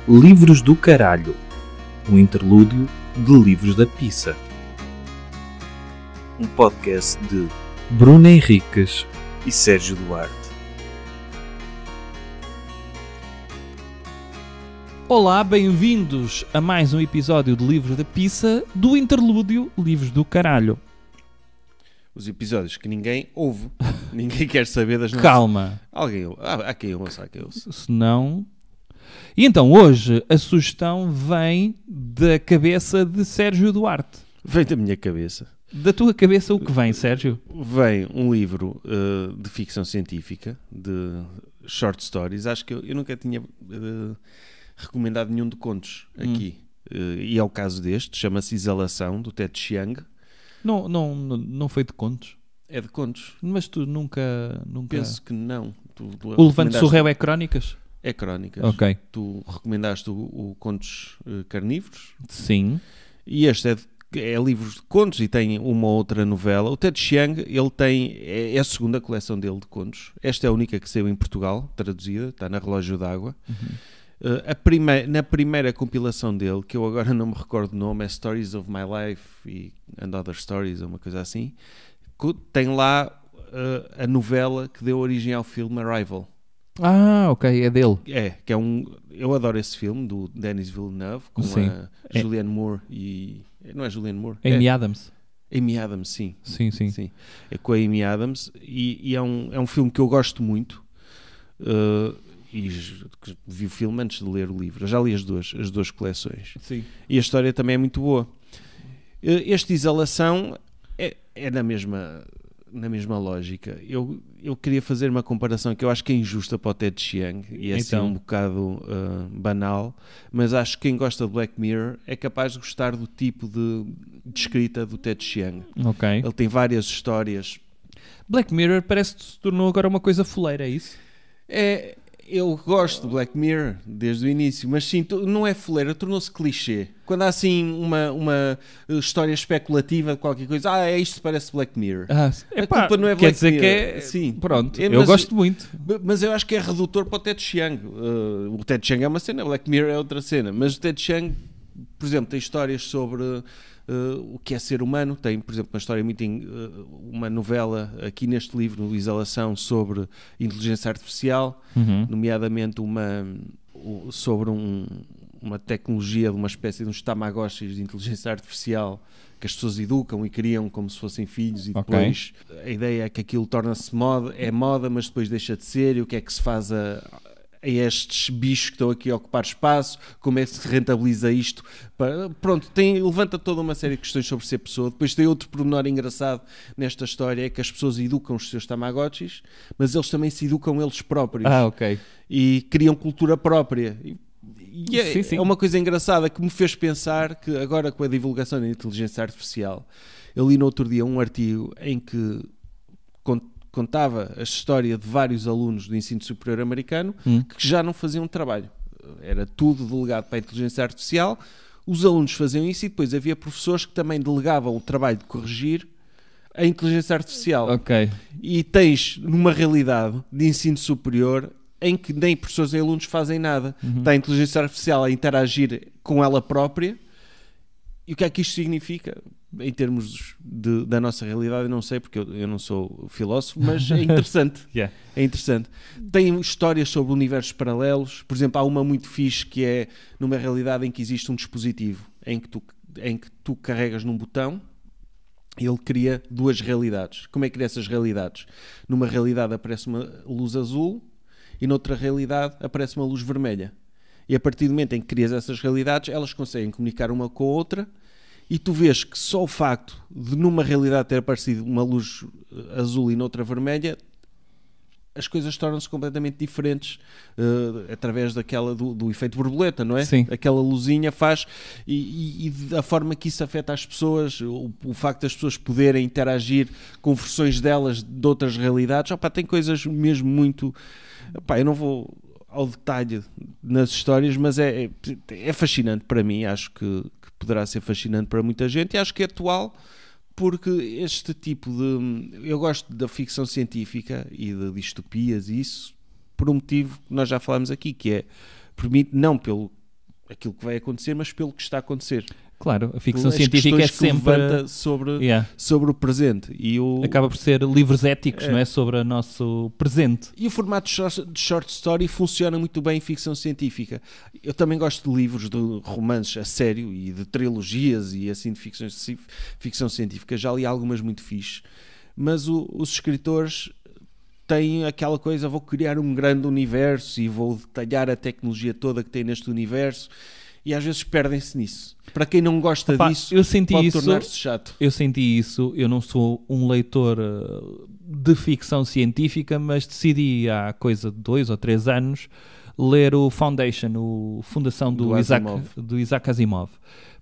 Livros do Caralho, um interlúdio de livros da pizza. Um podcast de Bruno Henriques e Sérgio Duarte. Olá, bem-vindos a mais um episódio de Livros da Pizza do interlúdio Livros do Caralho. Os episódios que ninguém ouve, ninguém quer saber das nossas... Calma. Alguém ouve. Há quem ouça, há quem ouça. Se não... E então, hoje, a sugestão vem da cabeça de Sérgio Duarte. Vem da minha cabeça. Da tua cabeça o que vem, Sérgio? Vem um livro de ficção científica, de short stories. Acho que eu nunca tinha recomendado nenhum de contos aqui. E é o caso deste, chama-se Exalação, do Ted Chiang. Não foi de contos? É de contos. Mas tu nunca... Penso que não. O Levante Surréu é crónicas? É crónicas. Ok. Tu recomendaste o Contos Carnívoros. Sim. E este é livros de contos e tem uma outra novela. O Ted Chiang, ele tem... É a segunda coleção dele de contos. Esta é a única que saiu em Portugal, traduzida. Está na Relógio d'Água. Na primeira compilação dele, que eu agora não me recordo o nome, é Stories of My Life and Other Stories, ou uma coisa assim, tem lá a novela que deu origem ao filme Arrival. Ah, ok, é dele. Que é eu adoro esse filme, do Denis Villeneuve, com a Julianne Moore e... Não é Julianne Moore? Amy Adams. Amy Adams, sim. Sim. É com a Amy Adams e é um filme que eu gosto muito. E vi o filme antes de ler o livro. Eu já li as duas coleções. Sim. E a história também é muito boa. Este Exalação é na mesma lógica. Eu queria fazer uma comparação que eu acho que é injusta para o Ted Chiang e é assim um bocado banal, mas acho que quem gosta de Black Mirror é capaz de gostar do tipo de escrita do Ted Chiang. Ok. Ele tem várias histórias. Black Mirror parece que se tornou agora uma coisa fuleira, é isso? Eu gosto de Black Mirror desde o início, mas sim, não é fuleira, tornou-se clichê. Quando há assim uma história especulativa de qualquer coisa, isto parece Black Mirror. A culpa não é Black Mirror. Quer dizer que é... Sim. Pronto, eu gosto muito. Mas eu acho que é redutor para o Ted Chiang. O Ted Chiang é uma cena, o Black Mirror é outra cena. Mas o Ted Chiang, por exemplo, tem histórias sobre... o que é ser humano. Tem, por exemplo, uma novela aqui neste livro, no Exalação, sobre inteligência artificial, nomeadamente sobre uma tecnologia de uma espécie de uns tamagotchis de inteligência artificial que as pessoas educam e criam como se fossem filhos e depois a ideia é que aquilo torna-se moda, mas depois deixa de ser, e o que é que se faz a estes bichos que estão aqui a ocupar espaço, como é que se rentabiliza isto. Pronto, levanta toda uma série de questões sobre ser pessoa. Depois tem outro pormenor engraçado nesta história, é que as pessoas educam os seus tamagotchis, mas eles também se educam eles próprios. Ok. E criam cultura própria. Sim. É uma coisa engraçada que me fez pensar que agora com a divulgação da inteligência artificial, eu li no outro dia um artigo em que contava a história de vários alunos do ensino superior americano que já não faziam trabalho. Era tudo delegado para a inteligência artificial, os alunos faziam isso e depois havia professores que também delegavam o trabalho de corrigir a inteligência artificial. Ok. E tens numa realidade de ensino superior em que nem professores nem alunos fazem nada. Está a inteligência artificial a interagir com ela própria. E o que é que isto significa? Em termos da nossa realidade, eu não sei, porque eu não sou filósofo, mas é interessante. É interessante. Tem histórias sobre universos paralelos. Por exemplo, há uma muito fixe que é numa realidade em que existe um dispositivo em que tu carregas num botão e ele cria duas realidades. Como é que cria essas realidades? Numa realidade aparece uma luz azul e noutra realidade aparece uma luz vermelha. E a partir do momento em que crias essas realidades, elas conseguem comunicar uma com a outra. E tu vês que só o facto de numa realidade ter aparecido uma luz azul e noutra vermelha, as coisas tornam-se completamente diferentes através daquela do efeito borboleta, não é? Sim. Aquela luzinha faz e da forma que isso afeta as pessoas, o facto das pessoas poderem interagir com versões delas de outras realidades, tem coisas mesmo muito... eu não vou ao detalhe nas histórias, mas é fascinante para mim, acho que poderá ser fascinante para muita gente e acho que é atual, porque este tipo de... Eu gosto da ficção científica e de distopias e isso por um motivo que nós já falámos aqui, que é permite, não pelo aquilo que vai acontecer, mas pelo que está a acontecer. Claro, a ficção As científica é questões que sempre... levanta sobre, Yeah. sobre o presente. Acaba por ser livros éticos, não é? Sobre o nosso presente. E o formato de short story funciona muito bem em ficção científica. Eu também gosto de livros, de romances a sério e de trilogias e assim de ficção científica. Já li algumas muito fixe. Mas os escritores têm aquela coisa, vou criar um grande universo e vou detalhar a tecnologia toda que tem neste universo. E às vezes perdem-se nisso. Para quem não gosta disso, pode tornar-se chato. Eu senti isso. Eu não sou um leitor de ficção científica, mas decidi há coisa de 2 ou 3 anos ler o Foundation, o Fundação do Isaac Asimov.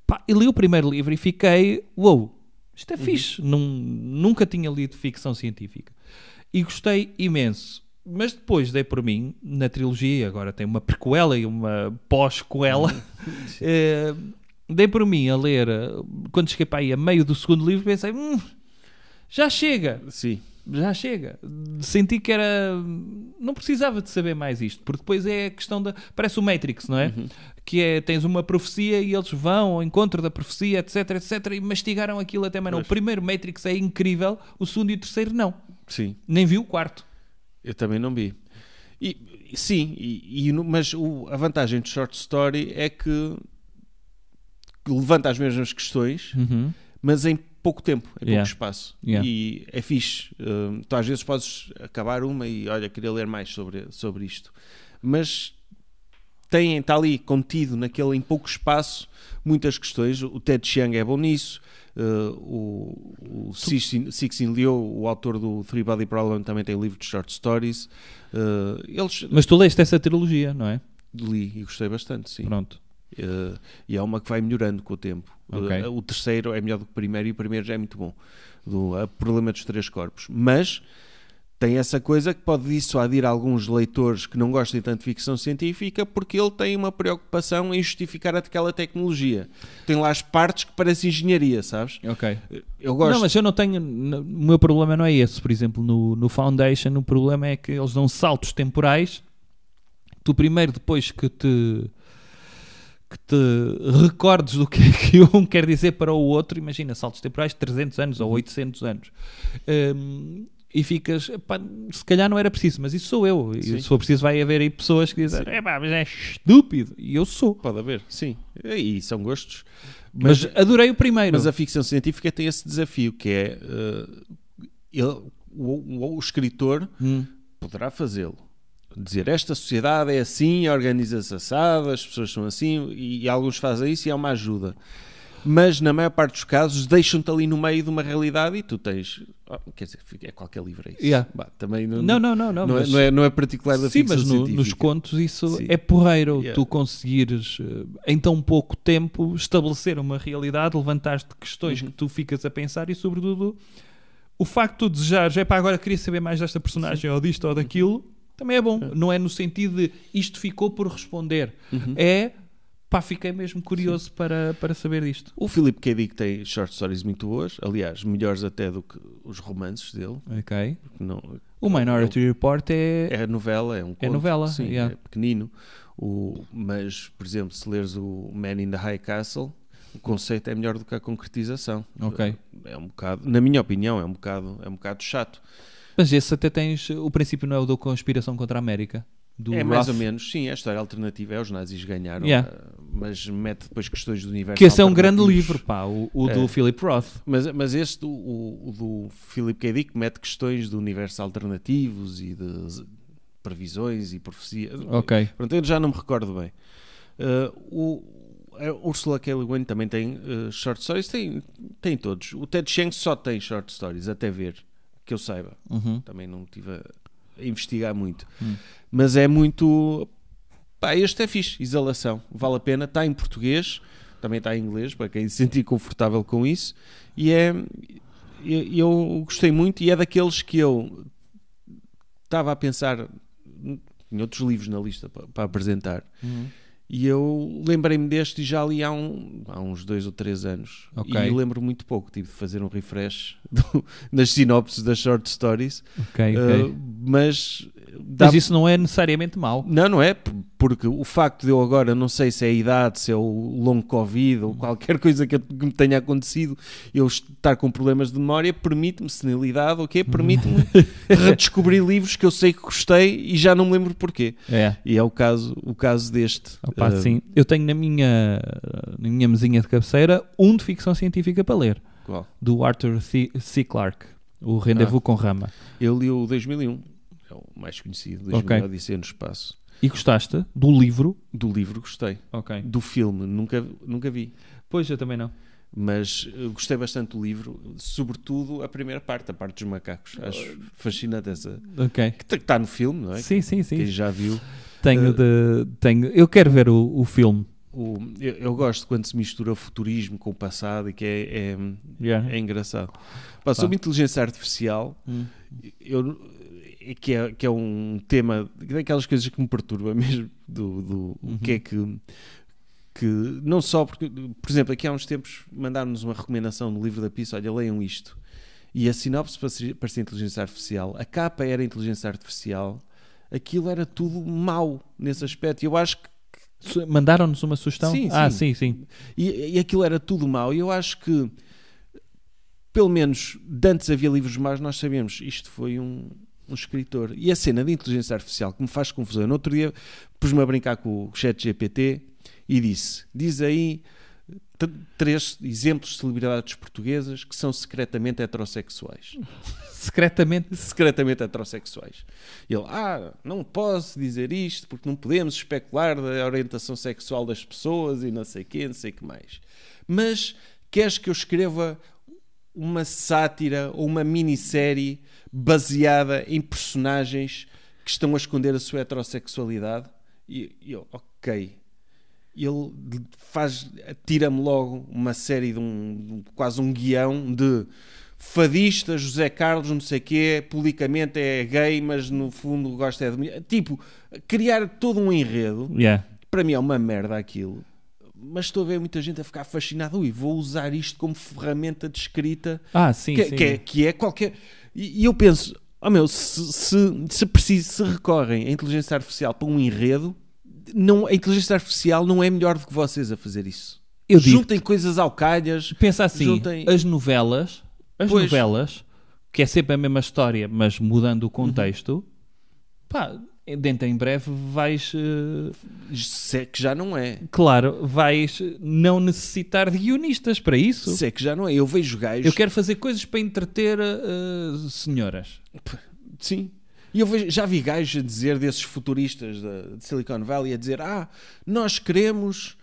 Pá, e li o primeiro livro e fiquei, uou, isto é fixe. Nunca tinha lido ficção científica. E gostei imenso. Mas depois dei por mim, na trilogia, agora tem uma prequela e uma pós-coela, dei por mim a ler, quando cheguei para aí a meio do segundo livro, pensei, já chega. Sim. Já chega. Senti que não precisava de saber mais isto, porque depois é a questão da... Parece o Matrix, não é? Que é, tens uma profecia e eles vão ao encontro da profecia, etc, etc, e mastigaram aquilo até mais não. O primeiro Matrix é incrível, o segundo e o terceiro não. Sim. Nem vi o quarto. Eu também não vi. Mas a vantagem de short story é que levanta as mesmas questões, mas em pouco tempo, em pouco espaço. E é fixe. Tu às vezes podes acabar uma e, olha, queria ler mais sobre isto. Mas está ali contido em pouco espaço muitas questões. O Ted Chiang é bom nisso. O Cixin Liu, o autor do Three Body Problem, também tem um livro de short stories. Mas tu leste essa trilogia, não é? Li e gostei bastante, sim. Pronto. E é uma que vai melhorando com o tempo. Okay. O terceiro é melhor do que o primeiro e o primeiro já é muito bom. O Problema dos Três Corpos. Mas tem essa coisa que pode dissuadir alguns leitores que não gostem tanto de ficção científica, porque ele tem uma preocupação em justificar aquela tecnologia. Tem lá as partes que parecem engenharia, sabes? Ok. Eu gosto... Não, mas eu não tenho... O meu problema não é esse. Por exemplo, no Foundation, o problema é que eles dão saltos temporais. Tu primeiro, depois que te recordes do que é que um quer dizer para o outro, imagina, saltos temporais de 300 anos ou 800 anos. E ficas, pá, se calhar não era preciso, mas isso sou eu. E se for preciso vai haver aí pessoas que dizem, mas é estúpido. E eu sou. Pode haver, sim. E são gostos. Mas adorei o primeiro. Mas a ficção científica tem esse desafio, que é o escritor poderá fazê-lo. Dizer, esta sociedade é assim, organiza-se assada, as pessoas são assim, e alguns fazem isso e é uma ajuda. Mas na maior parte dos casos deixam-te ali no meio de uma realidade e tu tens... quer dizer, é qualquer livro, é isso. Também não é particular da ficção científica. Sim, mas nos contos isso é porreiro. Tu conseguires, em tão pouco tempo, estabelecer uma realidade, levantar-te questões que tu ficas a pensar e, sobretudo, o facto de tu desejares, agora queria saber mais desta personagem ou disto ou daquilo, também é bom. Não é no sentido de isto ficou por responder. Fiquei mesmo curioso para saber disto. O Philip K. Dick tem short stories muito boas, aliás, melhores até do que os romances dele. Ok. O Minority Report é novela, é um conto. É novela, sim, é pequenino. Mas, por exemplo, se leres o Man in the High Castle, o conceito é melhor do que a concretização. Ok. É um bocado, na minha opinião, é um bocado chato. Mas esse até tens... O princípio não é o da conspiração contra a América? É mais ou menos, sim, a história alternativa é os nazis ganharam, mas mete depois questões do universo. Que esse é um grande livro, do Philip Roth. Mas este, o do Philip K. Dick, mete questões do universo alternativos e de previsões e profecia. Ok. Pronto, eu já não me recordo bem. A Ursula K. Le Guin também tem short stories, tem todos. O Ted Chiang só tem short stories, até ver, que eu saiba. Também não tive a investigar muito. Mas é muito... este é fixe, Exalação. Vale a pena. Está em português, também está em inglês, para quem se sentir confortável com isso. E eu gostei muito, e é daqueles que eu estava a pensar em outros livros na lista para apresentar. E eu lembrei-me deste e já li há uns 2 ou 3 anos. Okay. E lembro muito pouco. Tive de fazer um refresh nas sinopses das short stories. Ok. Mas isso não é necessariamente mau. Não é. porque o facto de eu agora, não sei se é a idade, se é o longo Covid ou qualquer coisa que me tenha acontecido, eu estar com problemas de memória, permite-me, senilidade, permite-me redescobrir livros que eu sei que gostei e já não me lembro porquê. E é o caso deste. Opa, sim. Eu tenho na minha mesinha de cabeceira de ficção científica para ler. Qual? Do Arthur C. Clarke, o Rendezvous com Rama. Eu li o 2001, é o mais conhecido, 2001, Odisseia no Espaço. E gostaste do livro? Do livro gostei. Okay. Do filme nunca vi. Pois, eu também não. Mas gostei bastante do livro, sobretudo a primeira parte, a parte dos macacos. Acho fascinante essa. Que está no filme, não é? Sim. Quem já viu. Tenho. Eu quero ver o filme. Eu gosto quando se mistura o futurismo com o passado e que é engraçado. Sobre inteligência artificial, que é um tema daquelas coisas que me perturba mesmo, o que é que não só porque, por exemplo, aqui há uns tempos mandaram-nos uma recomendação no livro da Pista, olha, leiam isto, e a sinopse parecia inteligência artificial, a capa era inteligência artificial, aquilo era tudo mau nesse aspecto, e eu acho que mandaram-nos uma sugestão? Sim. E aquilo era tudo mau, e eu acho que pelo menos de antes havia livros maus, nós sabemos, isto foi um escritor, e a cena de inteligência artificial que me faz confusão, no outro dia pus-me a brincar com o ChatGPT e diz aí 3 exemplos de celebridades portuguesas que são secretamente heterossexuais. Secretamente heterossexuais. Ele, não posso dizer isto porque não podemos especular da orientação sexual das pessoas e não sei o que mais. Mas queres que eu escreva uma sátira ou uma minissérie baseada em personagens que estão a esconder a sua heterossexualidade? E eu, ok. Ele tira-me logo uma série quase um guião de fadista, José Carlos, não sei o quê, publicamente é gay, mas no fundo gosta de mulher. Tipo, criar todo um enredo, para mim é uma merda aquilo. Mas estou a ver muita gente a ficar fascinada. Vou usar isto como ferramenta de escrita. Sim. Que é qualquer... E eu penso, se recorrem à inteligência artificial para um enredo, a inteligência artificial não é melhor do que vocês a fazer isso. Juntem coisas ao calhas. Pensa assim, as novelas, que é sempre a mesma história, mas mudando o contexto, dentro em breve vais... que já não é. Claro, vais não necessitar de guionistas para isso. Que já não é. Eu vejo gajos... Eu quero fazer coisas para entreter senhoras. Sim. E eu já vi gajos a dizer, desses futuristas de Silicon Valley, a dizer, nós queremos...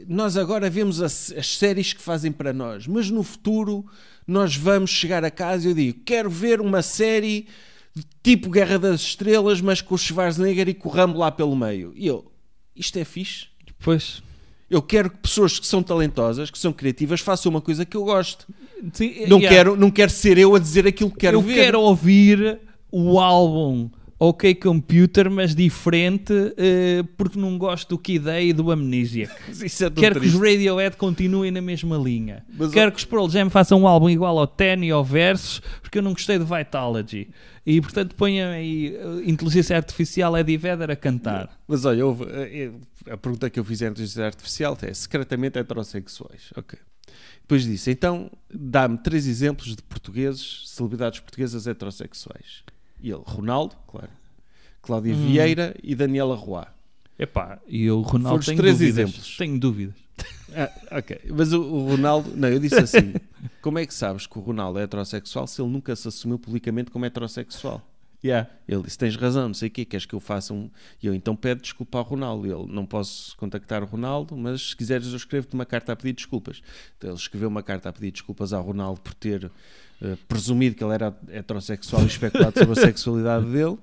nós agora vemos as séries que fazem para nós, mas no futuro nós vamos chegar a casa e eu digo, quero ver uma série tipo Guerra das Estrelas, mas com o Schwarzenegger e com o Rambo lá pelo meio. E eu, isto é fixe? Pois. Eu quero que pessoas que são talentosas, que são criativas, façam uma coisa que eu gosto. Sim, não quero ser eu a dizer aquilo que quero ver. Eu quero ouvir o álbum OK Computer, mas diferente, porque não gosto do Kid A e do Amnesiac. Quero que os Radiohead continuem na mesma linha. Quero que os Pearl Jam façam um álbum igual ao Ten e ao Versus, porque eu não gostei de Vitalogy. E, portanto, ponha aí inteligência artificial Eddie Vedder a cantar. Mas olha, a pergunta que eu fiz à inteligência artificial é secretamente heterossexuais. Ok. Depois disse, então dá-me 3 exemplos de celebridades portuguesas heterossexuais. E ele, Ronaldo, claro, Cláudia Vieira e Daniela Roy. E o Ronaldo tem 3 exemplos. Tenho dúvidas. Ok, mas o Ronaldo... Não, eu disse assim, como é que sabes que o Ronaldo é heterossexual se ele nunca se assumiu publicamente como heterossexual? Ele disse, tens razão, não sei o quê, queres que eu faça um... E eu, então pede desculpa ao Ronaldo. Ele, não posso contactar o Ronaldo, mas se quiseres eu escrevo-te uma carta a pedir desculpas. Então ele escreveu uma carta a pedir desculpas ao Ronaldo por ter presumido que ele era heterossexual e especulado sobre a sexualidade dele.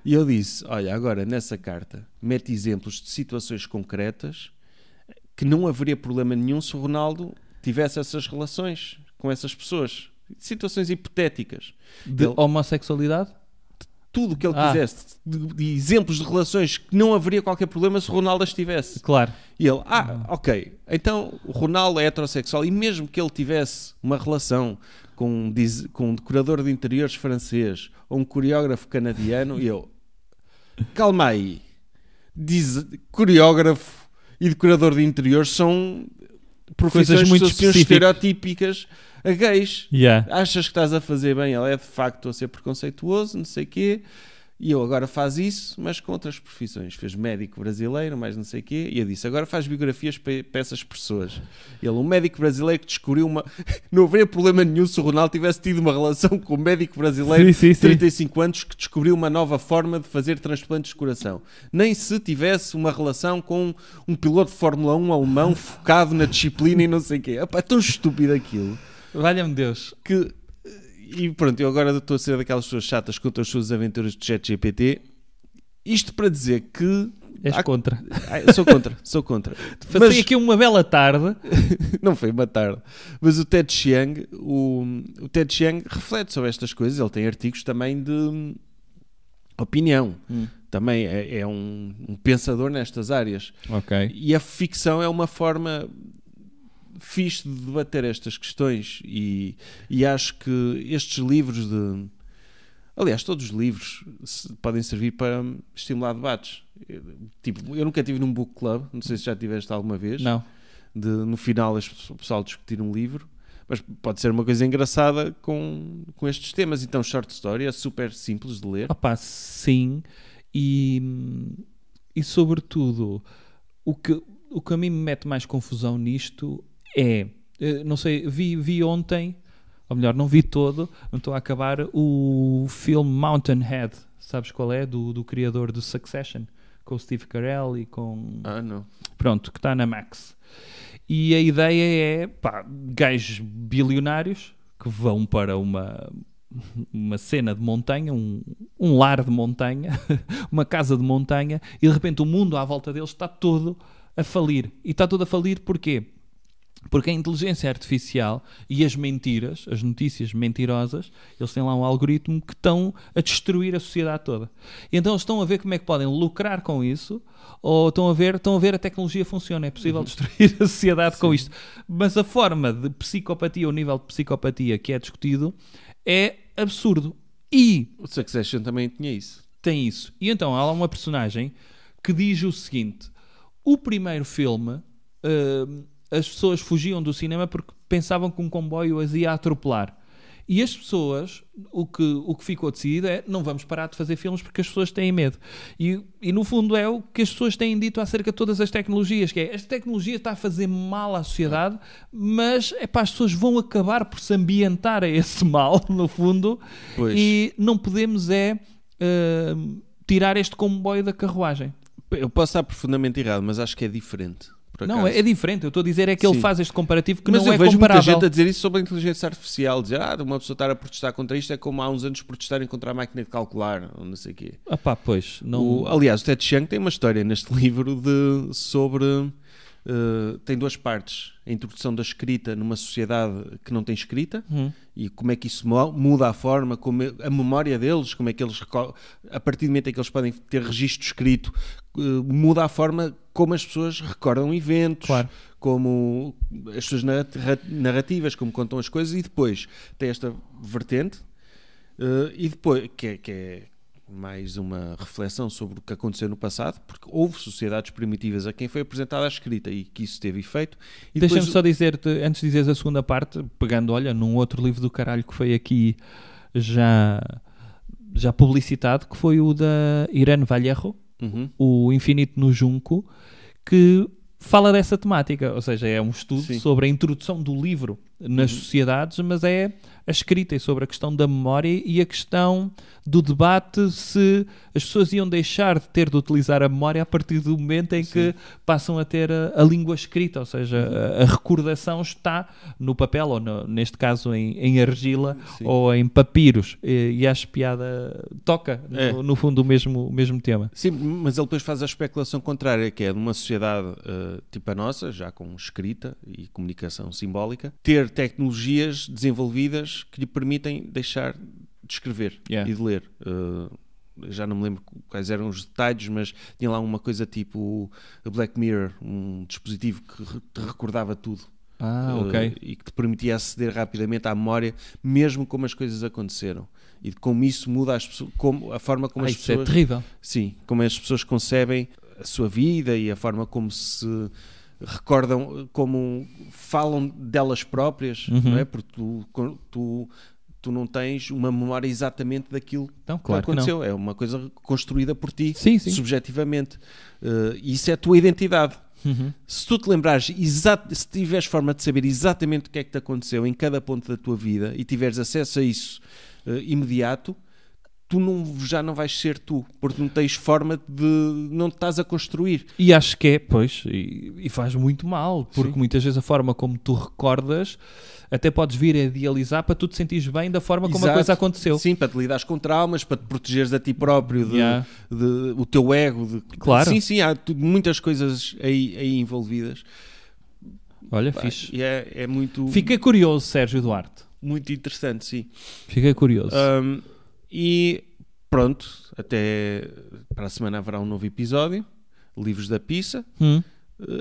E eu disse, olha, agora nessa carta mete exemplos de situações concretas que não haveria problema nenhum se o Ronaldo tivesse essas relações com essas pessoas. Situações hipotéticas. De homossexualidade? Tudo o que ele quisesse, de exemplos de relações que não haveria qualquer problema se o Ronaldo as tivesse. Claro. E ele, ok, então o Ronaldo é heterossexual e mesmo que ele tivesse uma relação com um decorador de interiores francês ou um coreógrafo canadiano, e eu, calma aí, coreógrafo e decorador de interiores são profissões muito estereotípicas a gays. Yeah. Achas que estás a fazer bem, ele é de facto a ser preconceituoso, não sei o quê, e eu agora faz isso, mas com outras profissões. Fez médico brasileiro, mais não sei o quê, e eu disse, agora faz biografias para essas pessoas. Ele, um médico brasileiro que descobriu uma... Não haveria problema nenhum se o Ronaldo tivesse tido uma relação com um médico brasileiro de 35 anos que descobriu uma nova forma de fazer transplantes de coração. Nem se tivesse uma relação com um piloto de Fórmula 1 alemão focado na disciplina e não sei o quê. Epá, é tão estúpido aquilo. Valha-me Deus. E pronto, eu agora estou a ser daquelas pessoas chatas contra as suas aventuras de ChatGPT. Isto para dizer que... És contra. Sou contra. Passei aqui uma bela tarde. Não foi uma tarde. Mas o Ted Chiang, o Ted Chiang reflete sobre estas coisas. Ele tem artigos também de opinião. Também é um pensador nestas áreas. Okay. E a ficção é uma forma... fixe de debater estas questões e acho que estes livros aliás, todos os livros podem servir para estimular debates. Tipo, eu nunca estive num book club, não sei se já tiveste alguma vez. Não. No final o pessoal discutir um livro, mas pode ser uma coisa engraçada com estes temas. Então, short story é super simples de ler. Opa, sim, e sobretudo o que a mim me mete mais confusão nisto não sei, vi ontem, ou melhor, não vi todo, não estou a acabar, o filme Mountainhead, sabes qual é? Do criador do Succession, com o Steve Carell e com... não. Pronto, que está na Max. E a ideia é, gajos bilionários que vão para uma cena de montanha, um lar de montanha, uma casa de montanha, e de repente o mundo à volta deles está todo a falir. E está todo a falir porquê? Porque a inteligência artificial e as mentiras, as notícias mentirosas, eles têm lá um algoritmo que estão a destruir a sociedade toda. E então eles estão a ver como é que podem lucrar com isso, ou estão a ver a tecnologia funciona. É possível destruir a sociedade com isto. Mas a forma de psicopatia, o nível de psicopatia que é discutido, é absurdo. E o Succession também tinha isso. Tem isso. E então há lá uma personagem que diz o seguinte: o primeiro filme... as pessoas fugiam do cinema porque pensavam que um comboio as ia atropelar. E as pessoas, o que ficou decidido é, não vamos parar de fazer filmes porque as pessoas têm medo. E no fundo é o que as pessoas têm dito acerca de todas as tecnologias, que é, esta tecnologia está a fazer mal à sociedade, mas as pessoas vão acabar por se ambientar a esse mal, no fundo, pois. E não podemos tirar este comboio da carruagem. Eu posso estar profundamente errado, mas acho que é diferente. Não, é diferente. Eu estou a dizer é que ele faz este comparativo que mas não é comparável. Mas eu vejo muita gente a dizer isso sobre a inteligência artificial. Dizer, uma pessoa estar a protestar contra isto é como há uns anos protestarem contra a máquina de calcular, ou não sei o quê. Pois. Não... Aliás, o Ted Chiang tem uma história neste livro sobre... tem duas partes. A introdução da escrita numa sociedade que não tem escrita e como é que isso muda a forma, como a memória deles, como é que eles, a partir do momento em que eles podem ter registro escrito, muda a forma como as pessoas recordam eventos, claro. Como as suas narrativas, como contam as coisas, e depois tem esta vertente e depois que é mais uma reflexão sobre o que aconteceu no passado, porque houve sociedades primitivas a quem foi apresentada a escrita e que isso teve efeito. Deixa-me só dizer-te, antes de dizeres a segunda parte, pegando, num outro livro do caralho que foi aqui já publicitado, que foi o da Irene Vallejo, O Infinito no Junco, que fala dessa temática, ou seja, é um estudo sobre a introdução do livro nas sociedades, mas é a escrita e sobre a questão da memória e a questão do debate se as pessoas iam deixar de ter de utilizar a memória a partir do momento em que passam a ter a língua escrita, ou seja, a recordação está no papel, ou neste caso em argila ou em papiros, e acho piada toca no fundo o mesmo tema. Sim, mas ele depois faz a especulação contrária, que é de uma sociedade tipo a nossa, já com escrita e comunicação simbólica, ter tecnologias desenvolvidas que lhe permitem deixar de escrever e de ler. Já não me lembro quais eram os detalhes, mas tinha lá uma coisa tipo Black Mirror, um dispositivo que te recordava tudo. Ok. E que te permitia aceder rapidamente à memória, mesmo como as coisas aconteceram. E como isso muda a forma como as pessoas... Isso é terrível. Sim, como as pessoas concebem a sua vida e a forma como se recordam, como falam delas próprias, não é? Porque tu não tens uma memória exatamente daquilo que aconteceu. É uma coisa construída por ti, subjetivamente. E isso é a tua identidade. Se tu te lembrares, se tiveres forma de saber exatamente o que é que te aconteceu em cada ponto da tua vida e tiveres acesso a isso imediato, tu já não vais ser tu, porque não tens forma de... não te estás a construir. E acho que e faz muito mal, porque muitas vezes a forma como tu recordas até podes vir a idealizar para tu te sentires bem da forma como a coisa aconteceu. Sim, para te lidares com traumas, para te protegeres a ti próprio, o teu ego. Claro. Sim, há muitas coisas aí envolvidas. Olha, fixe. É muito... Fiquei curioso, Sérgio Duarte. Muito interessante, sim. Fiquei curioso. E pronto, até para a semana haverá um novo episódio, Livros da Pissa,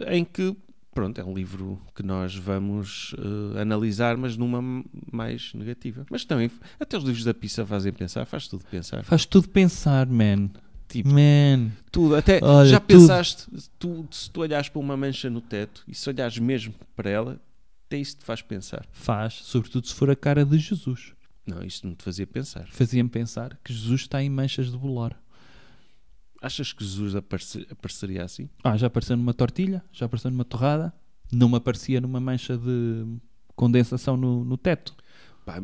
em que, pronto, é um livro que nós vamos analisar, mas numa mais negativa. Mas também, até os livros da Pissa fazem pensar, faz tudo pensar. Faz tudo pensar, man. Tipo, tudo. Até, olha, já pensaste, se tu olhares para uma mancha no teto e se olhares mesmo para ela, até isso te faz pensar. Faz, sobretudo se for a cara de Jesus. Não, isso não te fazia pensar. Fazia-me pensar que Jesus está em manchas de bolor. Achas que Jesus apareceria assim? Já apareceu numa tortilha, já apareceu numa torrada, não me aparecia numa mancha de condensação no teto. Pá,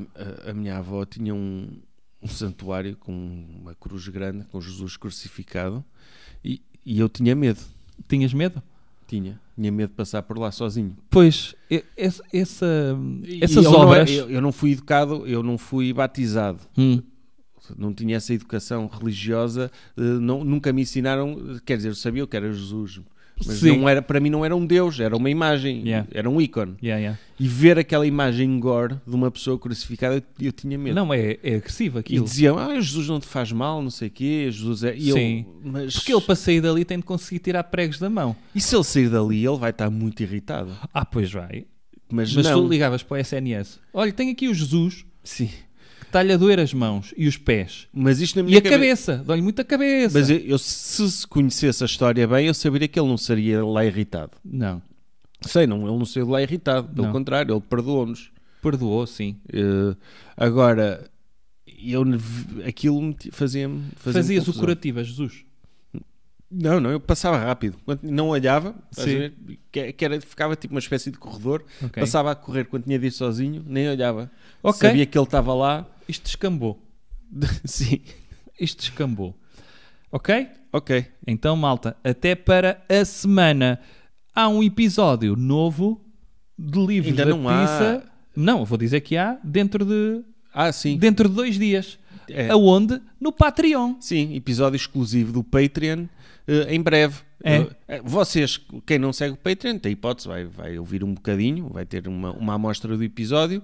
a minha avó tinha um santuário com uma cruz grande, com Jesus crucificado, e eu tinha medo. Tinhas medo? Tinha medo de passar por lá sozinho. Pois, essas obras... Eu não fui educado, eu não fui batizado. Não tinha essa educação religiosa, nunca me ensinaram, quer dizer, eu sabia que era Jesus, mas para mim não era um Deus, era uma imagem, era um ícone. E ver aquela imagem gore de uma pessoa crucificada, eu tinha medo. Não, é agressivo aquilo. E diziam, Jesus não te faz mal, não sei o quê, Jesus é... Mas... Porque ele para sair dali tem de conseguir tirar pregos da mão. E se ele sair dali, ele vai estar muito irritado. Pois vai. Mas tu ligavas para o SNS. Olha, tem aqui o Jesus. Sim. Está-lhe a doer as mãos e os pés. Mas isto na minha cabeça. Dói-lhe muito a cabeça. Mas eu, se conhecesse a história bem, eu saberia que ele não seria lá irritado. Não. Ele não saiu lá irritado. Pelo contrário, ele perdoou-nos. Perdoou, sim. Agora, aquilo fazia-me Fazias confusão. o curativo a Jesus? Não, eu passava rápido. Quando não olhava, ficava tipo uma espécie de corredor. Okay. Passava a correr quando tinha de ir sozinho, nem olhava. Okay. Sabia que ele estava lá. Isto descambou. Sim. Isto descambou. Ok? Ok. Então, malta, até para a semana. Há um episódio novo de Livros Ainda da não Pissa. Não, vou dizer que há dentro de... sim. Dentro de 2 dias. Aonde? No Patreon. Sim, episódio exclusivo do Patreon. Em breve. Vocês, quem não segue o Patreon, tem hipótese, vai ouvir um bocadinho, vai ter uma amostra do episódio,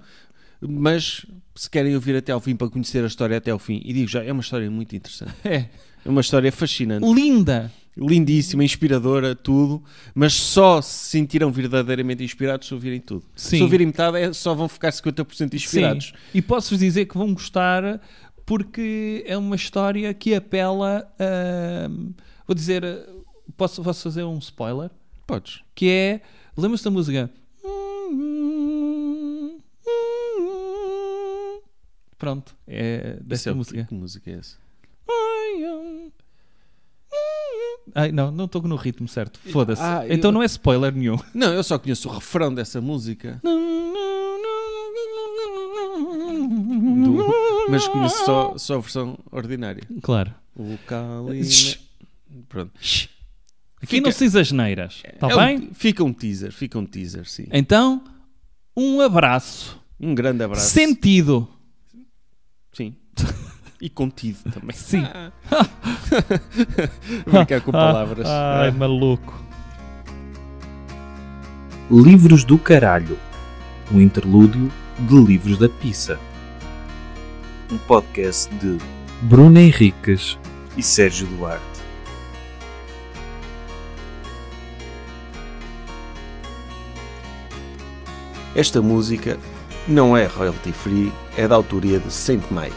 mas se querem ouvir até ao fim para conhecer a história até ao fim, e digo já, é uma história muito interessante. É uma história fascinante. Linda! Lindíssima, inspiradora, tudo, mas só se sentirão verdadeiramente inspirados se ouvirem tudo. Sim. Se ouvirem metade, só vão ficar 50% inspirados. Sim. E posso-vos dizer que vão gostar porque é uma história que apela a... Vou dizer, posso fazer um spoiler? Podes. Que é, lembra-se da música? Pronto, é dessa música. Que música é essa? Não estou no ritmo certo. Foda-se. Então não é spoiler nenhum. Não, eu só conheço o refrão dessa música. Mas conheço só a versão ordinária. Claro. O Calina... Pronto. Aqui não se diz asneiras, está bem? Fica um teaser, sim. Então, um abraço. Um grande abraço. Sentido. Sim. E contido também. Sim. Brincar com palavras. Ai, maluco. Livros do Caralho. Um interlúdio de Livros da Pissa. Um podcast de Bruno Henriques e Sérgio Duarte. Esta música não é royalty free, é da autoria de Saint Mike.